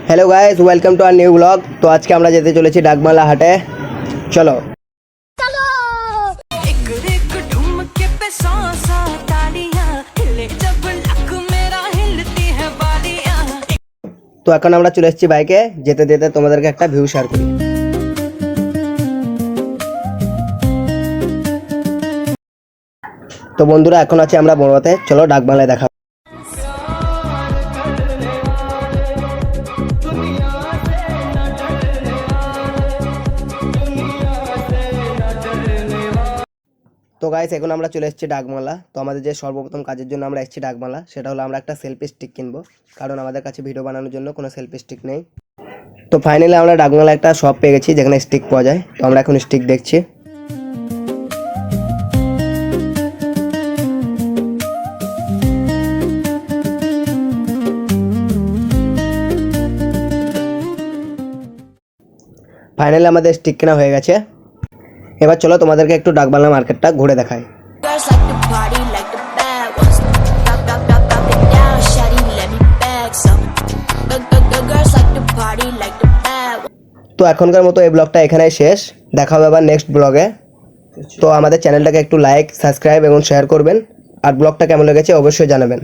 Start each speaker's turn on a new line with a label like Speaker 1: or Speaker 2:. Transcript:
Speaker 1: Hello guys, welcome to our new blog. तो आज के আমরা যেতে চলেছি ডাকবাংলা হাটে। চলো। তো এখন আমরা চলে এসেছি বাইকে, যেতে যেতে তোমাদেরকে একটা ভিউ শেয়ার করি। তো বন্ধুরা, এখন আছি আমরা বড়তে, চলো ডাকবাংলায় দেখা। তো গাইস, এখন আমরা চলে এসেছি ডাকবাংলা। তো আমাদের যে সর্বপ্রথম কাজের জন্য আমরা এসেছি ডাকবাংলা, সেটা হলো আমরা একটা সেলফি স্টিক কিনবো, কারণ আমাদের কাছে ভিডিও বানানোর জন্য কোনো সেলফি স্টিক নেই। তো ফাইনালি আমরা ডাকবাংলা একটা শপ পেয়ে গেছি যেখানে স্টিক পাওয়া যায়। তো আমরা এখন স্টিক দেখছি। ফাইনালি আমাদের স্টিক কেনা হয়ে গেছে। এবার চলো তোমাদেরকে একটু ডাকবাংলা মার্কেটটা ঘুরে দেখাই। তো এখনকার মতো এই ব্লগটা এখানেই শেষ। দেখা হবে আবার নেক্সট ব্লগে। তো আমাদের চ্যানেলটাকে একটু লাইক, সাবস্ক্রাইব এবং শেয়ার করবেন। আর ব্লগটা কেমন লেগেছে অবশ্যই জানাবেন।